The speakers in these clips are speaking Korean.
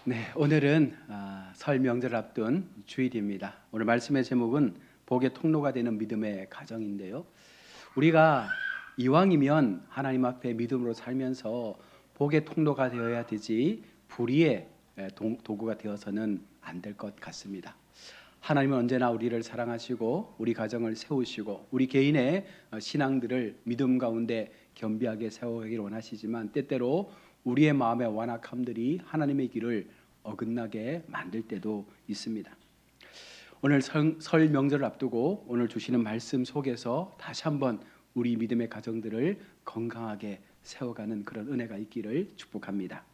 네, 오늘은 설 명절을 앞둔 주일입니다. 오늘 말씀의 제목은 복의 통로가 되는 믿음의 가정인데요. 우리가 이왕이면 하나님 앞에 믿음으로 살면서 복의 통로가 되어야 되지 불의의 도구가 되어서는 안 될 것 같습니다. 하나님은 언제나 우리를 사랑하시고 우리 가정을 세우시고 우리 개인의 신앙들을 믿음 가운데 겸비하게 세워가기를 원하시지만 때때로 우리의 마음의 완악함들이 하나님의 길을 어긋나게 만들 때도 있습니다. 오늘 설 명절을 앞두고 오늘 주시는 말씀 속에서 다시 한번 우리 믿음의 가정들을 건강하게 세워가는 그런 은혜가 있기를 축복합니다.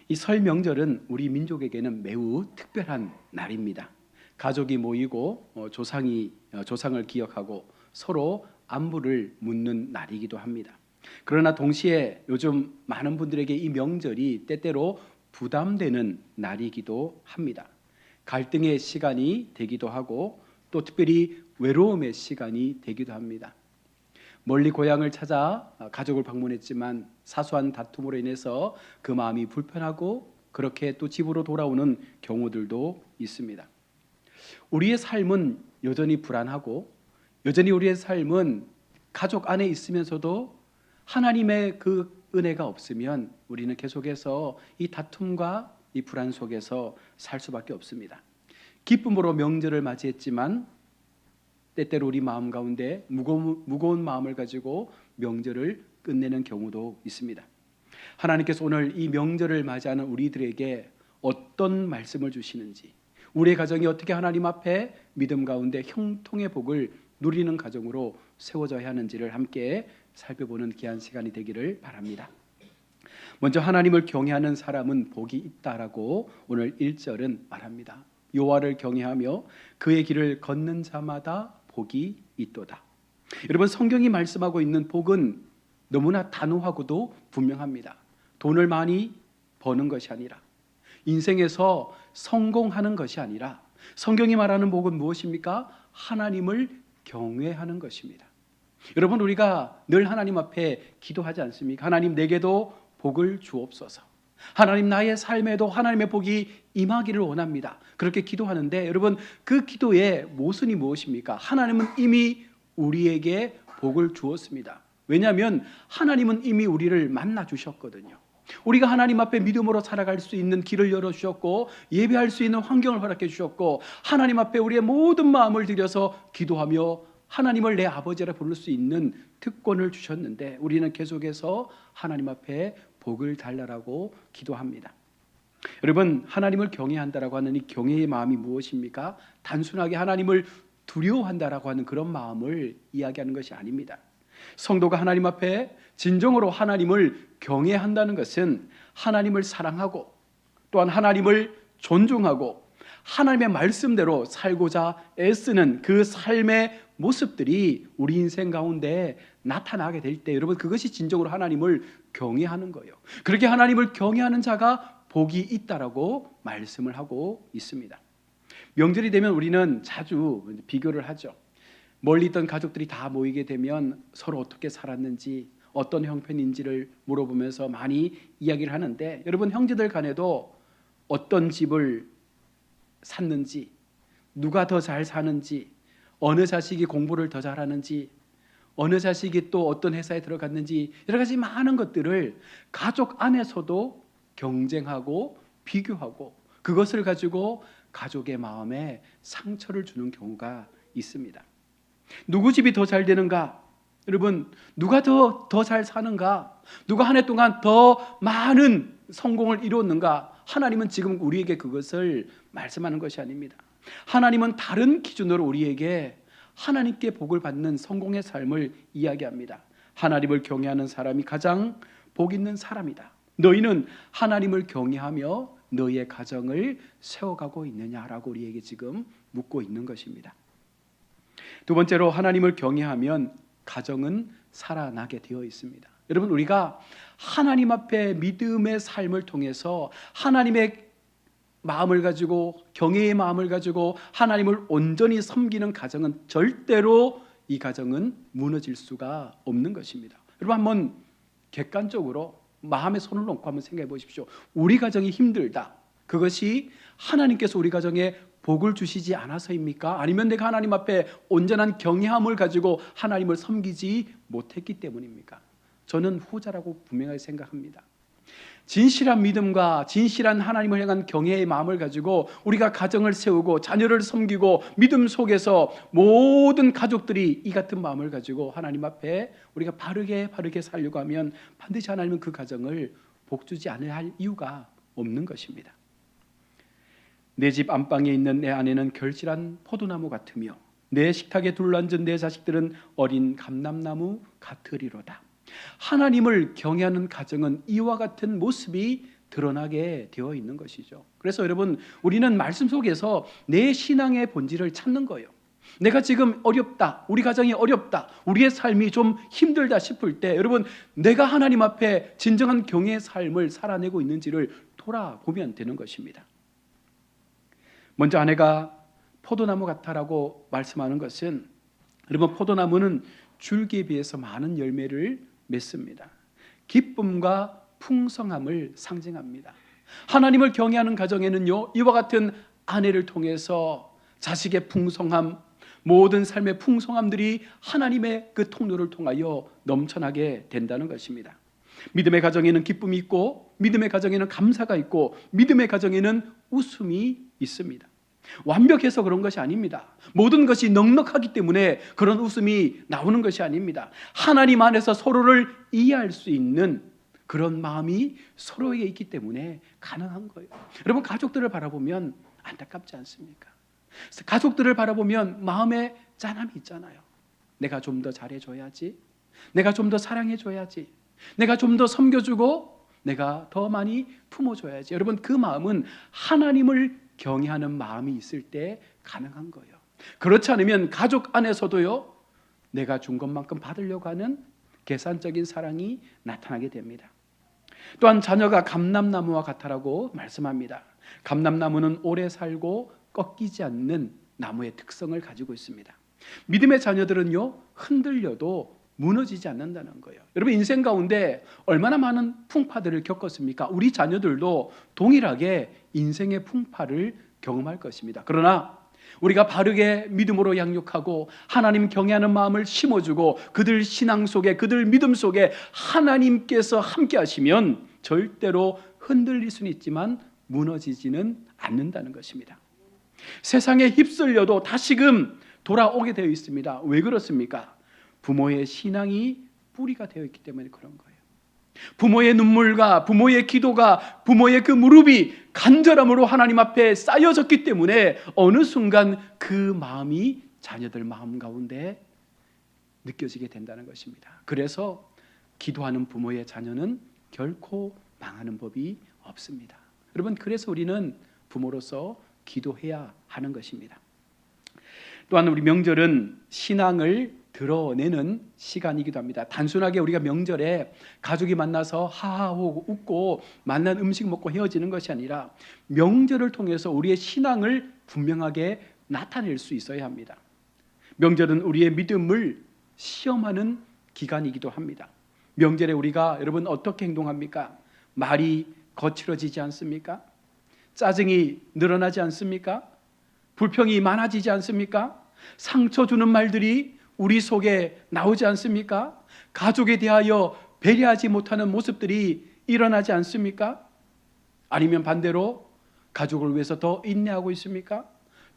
이 설 명절은 우리 민족에게는 매우 특별한 날입니다. 가족이 모이고 조상을 기억하고 서로 안부를 묻는 날이기도 합니다. 그러나 동시에 요즘 많은 분들에게 이 명절이 때때로 부담되는 날이기도 합니다. 갈등의 시간이 되기도 하고 또 특별히 외로움의 시간이 되기도 합니다. 멀리 고향을 찾아 가족을 방문했지만 사소한 다툼으로 인해서 그 마음이 불편하고 그렇게 또 집으로 돌아오는 경우들도 있습니다. 우리의 삶은 여전히 불안하고 여전히 우리의 삶은 가족 안에 있으면서도 하나님의 그 은혜가 없으면 우리는 계속해서 이 다툼과 이 불안 속에서 살 수밖에 없습니다. 기쁨으로 명절을 맞이했지만 때때로 우리 마음 가운데 무거운 마음을 가지고 명절을 끝내는 경우도 있습니다. 하나님께서 오늘 이 명절을 맞이하는 우리들에게 어떤 말씀을 주시는지, 우리의 가정이 어떻게 하나님 앞에 믿음 가운데 형통의 복을 누리는 가정으로 세워져야 하는지를 함께 살펴보는 귀한 시간이 되기를 바랍니다. 먼저 하나님을 경외하는 사람은 복이 있다라고 오늘 1절은 말합니다. 여호와를 경외하며 그의 길을 걷는 자마다 복이 있도다. 여러분, 성경이 말씀하고 있는 복은 너무나 단호하고도 분명합니다. 돈을 많이 버는 것이 아니라, 인생에서 성공하는 것이 아니라, 성경이 말하는 복은 무엇입니까? 하나님을 경외하는 것입니다. 여러분, 우리가 늘 하나님 앞에 기도하지 않습니까? 하나님, 내게도 복을 주옵소서. 하나님, 나의 삶에도 하나님의 복이 임하기를 원합니다. 그렇게 기도하는데 여러분, 그 기도의 모순이 무엇입니까? 하나님은 이미 우리에게 복을 주었습니다. 왜냐하면 하나님은 이미 우리를 만나 주셨거든요. 우리가 하나님 앞에 믿음으로 살아갈 수 있는 길을 열어주셨고 예배할 수 있는 환경을 허락해 주셨고 하나님 앞에 우리의 모든 마음을 들여서 기도하며 하나님을 내 아버지라 부를 수 있는 특권을 주셨는데 우리는 계속해서 하나님 앞에 복을 달라라고 기도합니다. 여러분, 하나님을 경외한다라고 하는 이 경외의 마음이 무엇입니까? 단순하게 하나님을 두려워한다라고 하는 그런 마음을 이야기하는 것이 아닙니다. 성도가 하나님 앞에 진정으로 하나님을 경외한다는 것은 하나님을 사랑하고 또한 하나님을 존중하고 하나님의 말씀대로 살고자 애쓰는 그 삶의 모습들이 우리 인생 가운데 나타나게 될 때 여러분, 그것이 진정으로 하나님을 경외하는 거예요. 그렇게 하나님을 경외하는 자가 복이 있다라고 말씀을 하고 있습니다. 명절이 되면 우리는 자주 비교를 하죠. 멀리 있던 가족들이 다 모이게 되면 서로 어떻게 살았는지 어떤 형편인지를 물어보면서 많이 이야기를 하는데 여러분, 형제들 간에도 어떤 집을 샀는지, 누가 더 잘 사는지, 어느 자식이 공부를 더 잘하는지, 어느 자식이 또 어떤 회사에 들어갔는지 여러 가지 많은 것들을 가족 안에서도 경쟁하고 비교하고 그것을 가지고 가족의 마음에 상처를 주는 경우가 있습니다. 누구 집이 더 잘 되는가? 여러분, 누가 더 잘 사는가? 누가 한 해 동안 더 많은 성공을 이루었는가? 하나님은 지금 우리에게 그것을 말씀하는 것이 아닙니다. 하나님은 다른 기준으로 우리에게 하나님께 복을 받는 성공의 삶을 이야기합니다. 하나님을 경외하는 사람이 가장 복 있는 사람이다. 너희는 하나님을 경외하며 너희의 가정을 세워가고 있느냐라고 우리에게 지금 묻고 있는 것입니다. 두 번째로, 하나님을 경외하면 가정은 살아나게 되어 있습니다. 여러분, 우리가 하나님 앞에 믿음의 삶을 통해서 하나님의 마음을 가지고 경외의 마음을 가지고 하나님을 온전히 섬기는 가정은 절대로 이 가정은 무너질 수가 없는 것입니다. 여러분, 한번 객관적으로 마음에 손을 놓고 한번 생각해 보십시오. 우리 가정이 힘들다, 그것이 하나님께서 우리 가정에 복을 주시지 않아서입니까? 아니면 내가 하나님 앞에 온전한 경외함을 가지고 하나님을 섬기지 못했기 때문입니까? 저는 후자라고 분명하게 생각합니다. 진실한 믿음과 진실한 하나님을 향한 경외의 마음을 가지고 우리가 가정을 세우고 자녀를 섬기고 믿음 속에서 모든 가족들이 이 같은 마음을 가지고 하나님 앞에 우리가 바르게 살려고 하면 반드시 하나님은 그 가정을 복주지 않아야 할 이유가 없는 것입니다. 내 집 안방에 있는 내 아내는 결실한 포도나무 같으며 내 식탁에 둘러앉은 내 자식들은 어린 감람나무 같으리로다. 하나님을 경외하는 가정은 이와 같은 모습이 드러나게 되어 있는 것이죠. 그래서 여러분, 우리는 말씀 속에서 내 신앙의 본질을 찾는 거예요. 내가 지금 어렵다, 우리 가정이 어렵다, 우리의 삶이 좀 힘들다 싶을 때 여러분, 내가 하나님 앞에 진정한 경외의 삶을 살아내고 있는지를 돌아보면 되는 것입니다. 먼저 아내가 포도나무 같다라고 말씀하는 것은, 여러분, 포도나무는 줄기에 비해서 많은 열매를 맺습니다. 기쁨과 풍성함을 상징합니다. 하나님을 경외하는 가정에는요, 이와 같은 아내를 통해서 자식의 풍성함, 모든 삶의 풍성함들이 하나님의 그 통로를 통하여 넘쳐나게 된다는 것입니다. 믿음의 가정에는 기쁨이 있고, 믿음의 가정에는 감사가 있고, 믿음의 가정에는 웃음이 있습니다. 완벽해서 그런 것이 아닙니다. 모든 것이 넉넉하기 때문에 그런 웃음이 나오는 것이 아닙니다. 하나님 안에서 서로를 이해할 수 있는 그런 마음이 서로에게 있기 때문에 가능한 거예요. 여러분, 가족들을 바라보면 안타깝지 않습니까? 가족들을 바라보면 마음에 짠함이 있잖아요. 내가 좀 더 잘해줘야지, 내가 좀 더 사랑해줘야지, 내가 좀 더 섬겨주고 내가 더 많이 품어줘야지. 여러분, 그 마음은 하나님을 경외하는 마음이 있을 때 가능한 거예요. 그렇지 않으면 가족 안에서도요, 내가 준 것만큼 받으려고 하는 계산적인 사랑이 나타나게 됩니다. 또한 자녀가 감람나무와 같다라고 말씀합니다. 감람나무는 오래 살고 꺾이지 않는 나무의 특성을 가지고 있습니다. 믿음의 자녀들은요, 흔들려도 무너지지 않는다는 거예요. 여러분, 인생 가운데 얼마나 많은 풍파들을 겪었습니까? 우리 자녀들도 동일하게 인생의 풍파를 경험할 것입니다. 그러나 우리가 바르게 믿음으로 양육하고 하나님 경외하는 마음을 심어주고 그들 신앙 속에, 그들 믿음 속에 하나님께서 함께 하시면 절대로 흔들릴 수는 있지만 무너지지는 않는다는 것입니다. 세상에 휩쓸려도 다시금 돌아오게 되어 있습니다. 왜 그렇습니까? 부모의 신앙이 뿌리가 되어 있기 때문에 그런 거예요. 부모의 눈물과 부모의 기도가, 부모의 그 무릎이 간절함으로 하나님 앞에 쌓여졌기 때문에 어느 순간 그 마음이 자녀들 마음 가운데 느껴지게 된다는 것입니다. 그래서 기도하는 부모의 자녀는 결코 망하는 법이 없습니다. 여러분, 그래서 우리는 부모로서 기도해야 하는 것입니다. 또한 우리 명절은 신앙을 드러내는 시간이기도 합니다. 단순하게 우리가 명절에 가족이 만나서 하하호호 웃고 만난 음식 먹고 헤어지는 것이 아니라 명절을 통해서 우리의 신앙을 분명하게 나타낼 수 있어야 합니다. 명절은 우리의 믿음을 시험하는 기간이기도 합니다. 명절에 우리가 여러분 어떻게 행동합니까? 말이 거칠어지지 않습니까? 짜증이 늘어나지 않습니까? 불평이 많아지지 않습니까? 상처 주는 말들이 우리 속에 나오지 않습니까? 가족에 대하여 배려하지 못하는 모습들이 일어나지 않습니까? 아니면 반대로 가족을 위해서 더 인내하고 있습니까?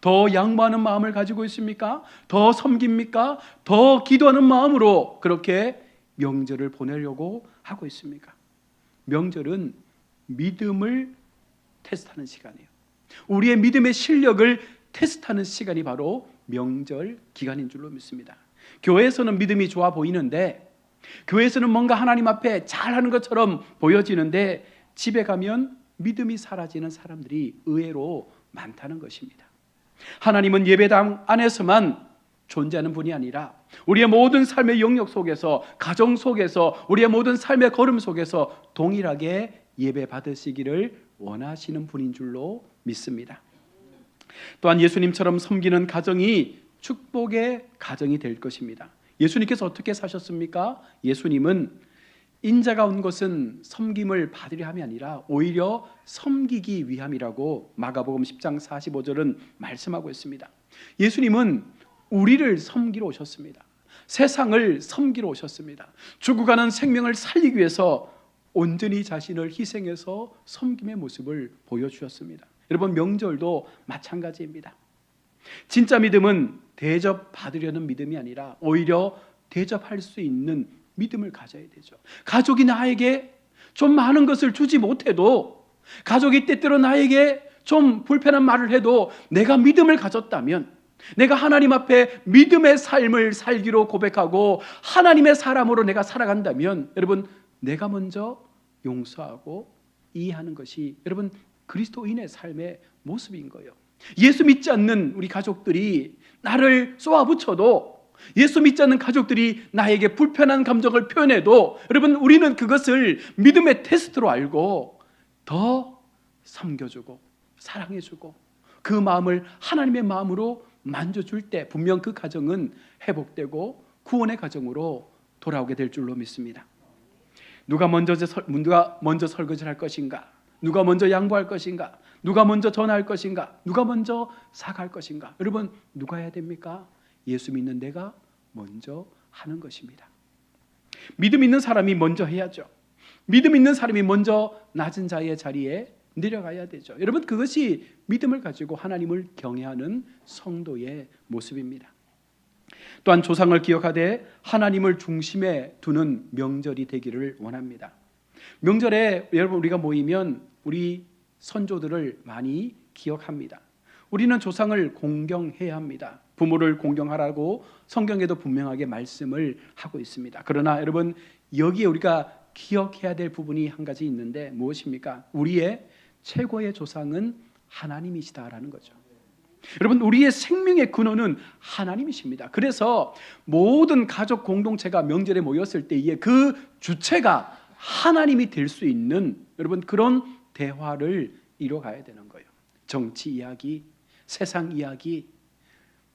더 양보하는 마음을 가지고 있습니까? 더 섬깁니까? 더 기도하는 마음으로 그렇게 명절을 보내려고 하고 있습니까? 명절은 믿음을 테스트하는 시간이에요. 우리의 믿음의 실력을 테스트하는 시간이 바로 명절 기간인 줄로 믿습니다. 교회에서는 믿음이 좋아 보이는데, 교회에서는 뭔가 하나님 앞에 잘하는 것처럼 보여지는데 집에 가면 믿음이 사라지는 사람들이 의외로 많다는 것입니다. 하나님은 예배당 안에서만 존재하는 분이 아니라 우리의 모든 삶의 영역 속에서, 가정 속에서, 우리의 모든 삶의 걸음 속에서 동일하게 예배 받으시기를 원하시는 분인 줄로 믿습니다. 또한 예수님처럼 섬기는 가정이 축복의 가정이 될 것입니다. 예수님께서 어떻게 사셨습니까? 예수님은 인자가 온 것은 섬김을 받으려 함이 아니라 오히려 섬기기 위함이라고 마가복음 10장 45절은 말씀하고 있습니다. 예수님은 우리를 섬기러 오셨습니다. 세상을 섬기러 오셨습니다. 죽어가는 생명을 살리기 위해서 온전히 자신을 희생해서 섬김의 모습을 보여주셨습니다. 여러분, 명절도 마찬가지입니다. 진짜 믿음은 대접받으려는 믿음이 아니라 오히려 대접할 수 있는 믿음을 가져야 되죠. 가족이 나에게 좀 많은 것을 주지 못해도, 가족이 때때로 나에게 좀 불편한 말을 해도 내가 믿음을 가졌다면, 내가 하나님 앞에 믿음의 삶을 살기로 고백하고 하나님의 사람으로 내가 살아간다면, 여러분, 내가 먼저 용서하고 이해하는 것이 여러분 그리스도인의 삶의 모습인 거예요. 예수 믿지 않는 우리 가족들이 나를 쏘아붙여도, 예수 믿지 않는 가족들이 나에게 불편한 감정을 표현해도 여러분, 우리는 그것을 믿음의 테스트로 알고 더 섬겨주고 사랑해주고 그 마음을 하나님의 마음으로 만져줄 때 분명 그 가정은 회복되고 구원의 가정으로 돌아오게 될 줄로 믿습니다. 누가 먼저 설거지를 할 것인가? 누가 먼저 양보할 것인가? 누가 먼저 전화할 것인가? 누가 먼저 사과할 것인가? 여러분, 누가 해야 됩니까? 예수 믿는 내가 먼저 하는 것입니다. 믿음 있는 사람이 먼저 해야죠. 믿음 있는 사람이 먼저 낮은 자의 자리에 내려가야 되죠. 여러분, 그것이 믿음을 가지고 하나님을 경외하는 성도의 모습입니다. 또한 조상을 기억하되 하나님을 중심에 두는 명절이 되기를 원합니다. 명절에 여러분, 우리가 모이면 우리 선조들을 많이 기억합니다. 우리는 조상을 공경해야 합니다. 부모를 공경하라고 성경에도 분명하게 말씀을 하고 있습니다. 그러나 여러분, 여기에 우리가 기억해야 될 부분이 한 가지 있는데 무엇입니까? 우리의 최고의 조상은 하나님이시다라는 거죠. 여러분, 우리의 생명의 근원은 하나님이십니다. 그래서 모든 가족 공동체가 명절에 모였을 때에 그 주체가 하나님이 될 수 있는 여러분 그런 대화를 이뤄가야 되는 거예요. 정치 이야기, 세상 이야기,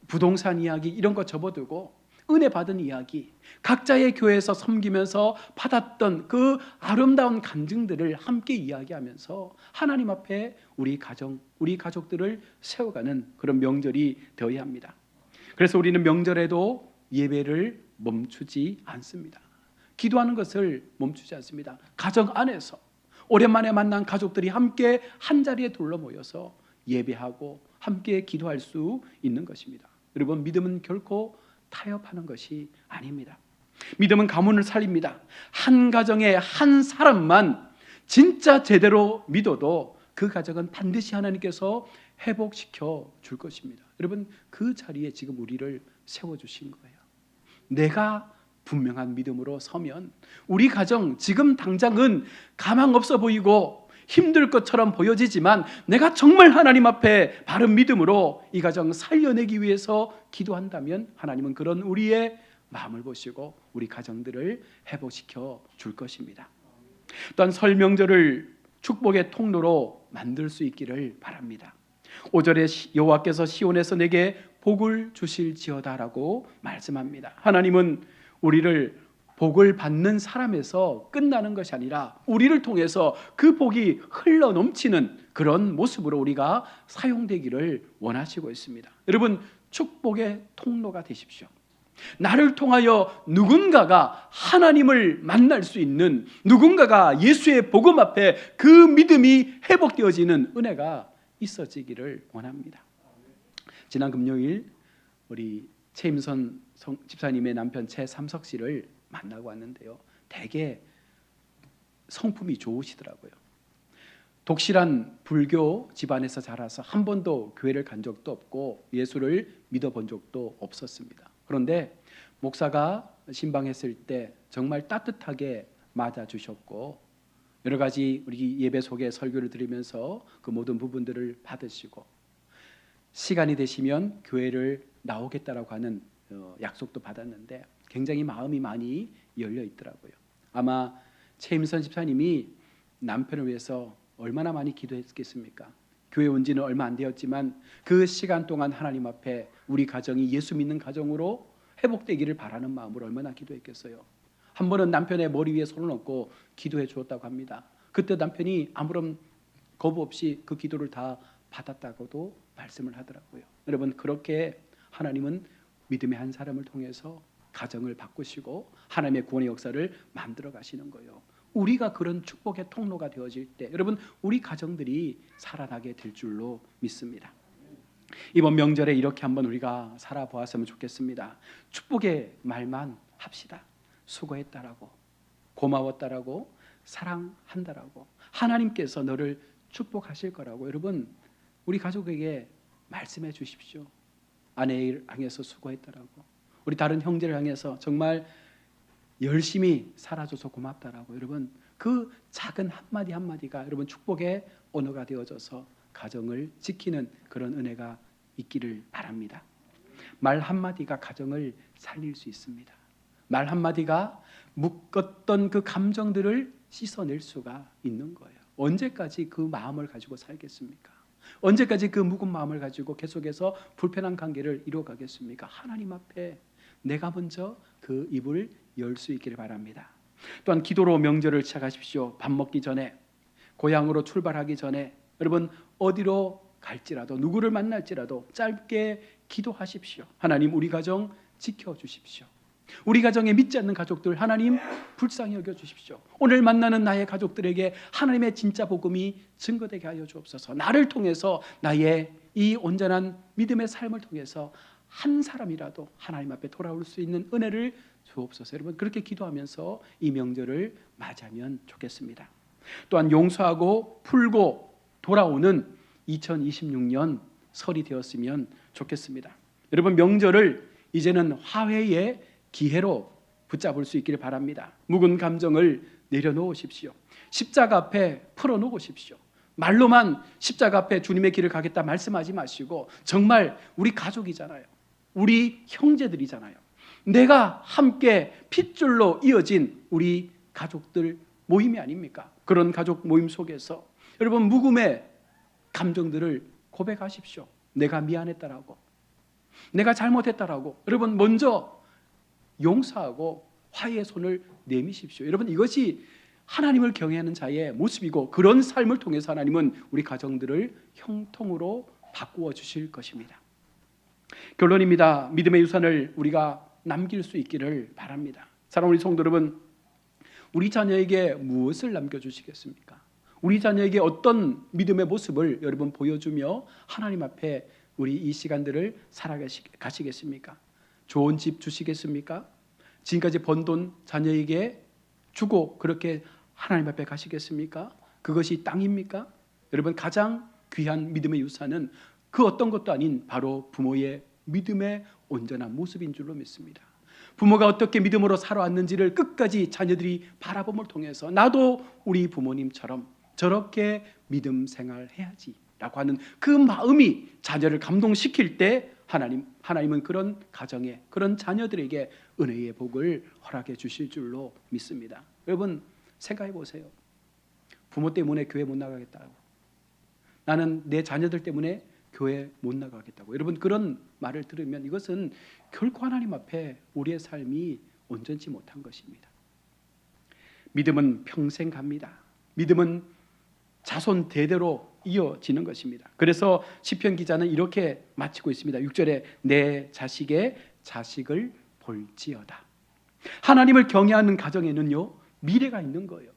부동산 이야기 이런 거 접어두고 은혜 받은 이야기, 각자의 교회에서 섬기면서 받았던 그 아름다운 간증들을 함께 이야기하면서 하나님 앞에 우리 가정, 우리 가족들을 세워가는 그런 명절이 되어야 합니다. 그래서 우리는 명절에도 예배를 멈추지 않습니다. 기도하는 것을 멈추지 않습니다. 가정 안에서 오랜만에 만난 가족들이 함께 한자리에 둘러 모여서 예배하고 함께 기도할 수 있는 것입니다. 여러분, 믿음은 결코 타협하는 것이 아닙니다. 믿음은 가문을 살립니다. 한 가정에 한 사람만 진짜 제대로 믿어도 그 가정은 반드시 하나님께서 회복시켜 줄 것입니다. 여러분, 그 자리에 지금 우리를 세워주신 거예요. 내가 분명한 믿음으로 서면 우리 가정 지금 당장은 가망 없어 보이고 힘들 것처럼 보여지지만 내가 정말 하나님 앞에 바른 믿음으로 이 가정 살려내기 위해서 기도한다면 하나님은 그런 우리의 마음을 보시고 우리 가정들을 회복시켜 줄 것입니다. 또한 설 명절을 축복의 통로로 만들 수 있기를 바랍니다. 5절에 여호와께서 시온에서 내게 복을 주실지어다라고 말씀합니다. 하나님은 우리를 복을 받는 사람에서 끝나는 것이 아니라 우리를 통해서 그 복이 흘러 넘치는 그런 모습으로 우리가 사용되기를 원하시고 있습니다. 여러분, 축복의 통로가 되십시오. 나를 통하여 누군가가 하나님을 만날 수 있는, 누군가가 예수의 복음 앞에 그 믿음이 회복되어지는 은혜가 있어지기를 원합니다. 지난 금요일 우리 최임선 집사님의 남편 최삼석 씨를 만나고 왔는데요, 되게 성품이 좋으시더라고요. 독실한 불교 집안에서 자라서 한 번도 교회를 간 적도 없고 예수를 믿어본 적도 없었습니다. 그런데 목사가 신방했을 때 정말 따뜻하게 맞아주셨고 여러 가지 우리 예배 속에 설교를 들으면서 그 모든 부분들을 받으시고 시간이 되시면 교회를 나오겠다라고 하는 약속도 받았는데 굉장히 마음이 많이 열려 있더라고요. 아마 최임선 집사님이 남편을 위해서 얼마나 많이 기도했겠습니까? 교회 온 지는 얼마 안 되었지만 그 시간 동안 하나님 앞에 우리 가정이 예수 믿는 가정으로 회복되기를 바라는 마음으로 얼마나 기도했겠어요. 한 번은 남편의 머리 위에 손을 얹고 기도해 주었다고 합니다. 그때 남편이 아무런 거부 없이 그 기도를 다 받았다고도 말씀을 하더라고요. 여러분, 그렇게 하나님은 믿음의 한 사람을 통해서 가정을 바꾸시고 하나님의 구원의 역사를 만들어 가시는 거예요. 우리가 그런 축복의 통로가 되어질 때 여러분, 우리 가정들이 살아나게 될 줄로 믿습니다. 이번 명절에 이렇게 한번 우리가 살아보았으면 좋겠습니다. 축복의 말만 합시다. 수고했다라고, 고마웠다라고, 사랑한다라고, 하나님께서 너를 축복하실 거라고 여러분, 우리 가족에게 말씀해 주십시오. 아내를 향해서 수고했다라고, 우리 다른 형제를 향해서 정말 열심히 살아줘서 고맙다라고, 여러분 그 작은 한마디 한마디가 여러분 축복의 언어가 되어져서 가정을 지키는 그런 은혜가 있기를 바랍니다. 말 한마디가 가정을 살릴 수 있습니다. 말 한마디가 묶었던 그 감정들을 씻어낼 수가 있는 거예요. 언제까지 그 마음을 가지고 살겠습니까? 언제까지 그 묵은 마음을 가지고 계속해서 불편한 관계를 이루어가겠습니까? 하나님 앞에 내가 먼저 그 입을 열 수 있기를 바랍니다. 또한 기도로 명절을 시작하십시오. 밥 먹기 전에, 고향으로 출발하기 전에, 여러분 어디로 갈지라도, 누구를 만날지라도 짧게 기도하십시오. 하나님, 우리 가정 지켜주십시오. 우리 가정에 믿지 않는 가족들 하나님 불쌍히 여겨주십시오. 오늘 만나는 나의 가족들에게 하나님의 진짜 복음이 증거되게 하여 주옵소서. 나를 통해서, 나의 이 온전한 믿음의 삶을 통해서 한 사람이라도 하나님 앞에 돌아올 수 있는 은혜를 주옵소서. 여러분 그렇게 기도하면서 이 명절을 맞이하면 좋겠습니다. 또한 용서하고 풀고 돌아오는 2026년 설이 되었으면 좋겠습니다. 여러분 명절을 이제는 화해의 기회로 붙잡을 수 있기를 바랍니다. 묵은 감정을 내려놓으십시오. 십자가 앞에 풀어놓으십시오. 말로만 십자가 앞에 주님의 길을 가겠다 말씀하지 마시고, 정말 우리 가족이잖아요. 우리 형제들이잖아요. 내가 함께 핏줄로 이어진 우리 가족들 모임이 아닙니까? 그런 가족 모임 속에서 여러분 묵음의 감정들을 고백하십시오. 내가 미안했다라고, 내가 잘못했다라고 여러분 먼저 용서하고 화해의 손을 내미십시오. 여러분 이것이 하나님을 경외하는 자의 모습이고, 그런 삶을 통해서 하나님은 우리 가정들을 형통으로 바꾸어 주실 것입니다. 결론입니다. 믿음의 유산을 우리가 남길 수 있기를 바랍니다. 사랑하는 우리 성도 여러분, 우리 자녀에게 무엇을 남겨주시겠습니까? 우리 자녀에게 어떤 믿음의 모습을 여러분 보여주며 하나님 앞에 우리 이 시간들을 살아가시겠습니까? 좋은 집 주시겠습니까? 지금까지 번 돈 자녀에게 주고 그렇게 하나님 앞에 가시겠습니까? 그것이 땅입니까? 여러분 가장 귀한 믿음의 유산은 그 어떤 것도 아닌 바로 부모의 믿음의 온전한 모습인 줄로 믿습니다. 부모가 어떻게 믿음으로 살아왔는지를 끝까지 자녀들이 바라봄을 통해서 나도 우리 부모님처럼 저렇게 믿음 생활해야지 라고 하는 그 마음이 자녀를 감동시킬 때 하나님은 그런 가정에, 그런 자녀들에게 은혜의 복을 허락해 주실 줄로 믿습니다. 여러분 생각해 보세요. 부모 때문에 교회 못 나가겠다고, 나는 내 자녀들 때문에 교회 못 나가겠다고, 여러분 그런 말을 들으면 이것은 결코 하나님 앞에 우리의 삶이 온전치 못한 것입니다. 믿음은 평생 갑니다. 믿음은 자손 대대로 이어지는 것입니다. 그래서 시편 기자는 이렇게 마치고 있습니다. 6절에 내 자식의 자식을 볼지어다. 하나님을 경외하는 가정에는요 미래가 있는 거예요.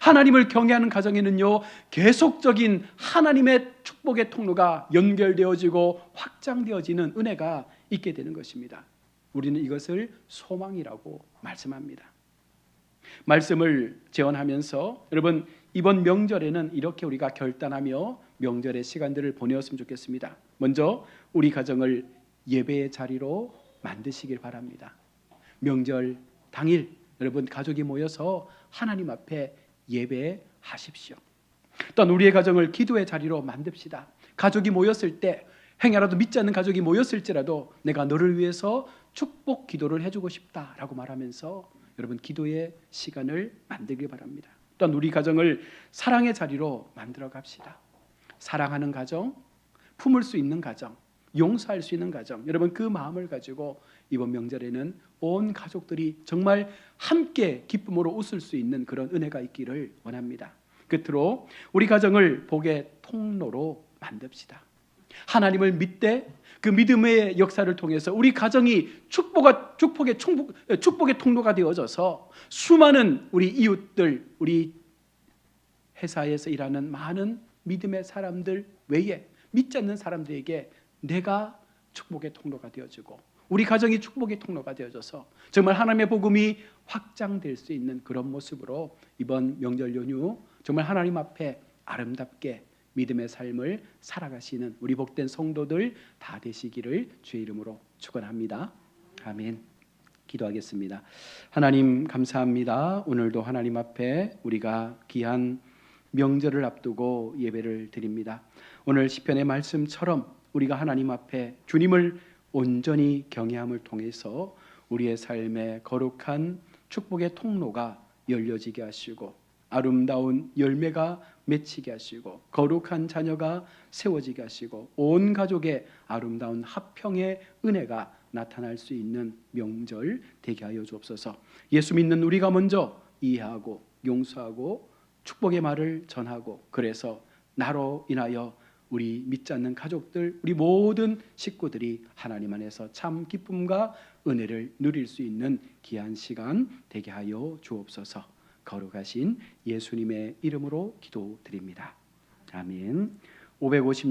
하나님을 경외하는 가정에는요 계속적인 하나님의 축복의 통로가 연결되어지고 확장되어지는 은혜가 있게 되는 것입니다. 우리는 이것을 소망이라고 말씀합니다. 말씀을 제언하면서 여러분 이번 명절에는 이렇게 우리가 결단하며 명절의 시간들을 보내었으면 좋겠습니다. 먼저 우리 가정을 예배의 자리로 만드시길 바랍니다. 명절 당일 여러분 가족이 모여서 하나님 앞에 예배하십시오. 또한 우리의 가정을 기도의 자리로 만듭시다. 가족이 모였을 때, 행여라도 믿지 않는 가족이 모였을지라도 내가 너를 위해서 축복 기도를 해주고 싶다라고 말하면서 여러분 기도의 시간을 만들길 바랍니다. 또한 우리 가정을 사랑의 자리로 만들어 갑시다. 사랑하는 가정, 품을 수 있는 가정, 용서할 수 있는 가정, 여러분 그 마음을 가지고 이번 명절에는 온 가족들이 정말 함께 기쁨으로 웃을 수 있는 그런 은혜가 있기를 원합니다. 끝으로 우리 가정을 복의 통로로 만듭시다. 하나님을 믿되 그 믿음의 역사를 통해서 우리 가정이 축복의 통로가 되어져서 수많은 우리 이웃들, 우리 회사에서 일하는 많은 믿음의 사람들 외에 믿지 않는 사람들에게 내가 축복의 통로가 되어지고 우리 가정이 축복의 통로가 되어져서 정말 하나님의 복음이 확장될 수 있는 그런 모습으로 이번 명절 연휴 정말 하나님 앞에 아름답게 믿음의 삶을 살아가시는 우리 복된 성도들 다 되시기를 주의 이름으로 축원합니다. 아멘. 기도하겠습니다. 하나님 감사합니다. 오늘도 하나님 앞에 우리가 귀한 명절을 앞두고 예배를 드립니다. 오늘 시편의 말씀처럼 우리가 하나님 앞에 주님을 온전히 경외함을 통해서 우리의 삶에 거룩한 축복의 통로가 열려지게 하시고 아름다운 열매가 맺히게 하시고 거룩한 자녀가 세워지게 하시고 온 가족의 아름다운 화평의 은혜가 나타날 수 있는 명절 되게 하여 주옵소서. 예수 믿는 우리가 먼저 이해하고 용서하고 축복의 말을 전하고 그래서 나로 인하여 우리 믿지 않는 가족들, 우리 모든 식구들이 하나님 안에서 참 기쁨과 은혜를 누릴 수 있는 귀한 시간 되게 하여 주옵소서. 거룩하신 예수님의 이름으로 기도드립니다. 아멘. 550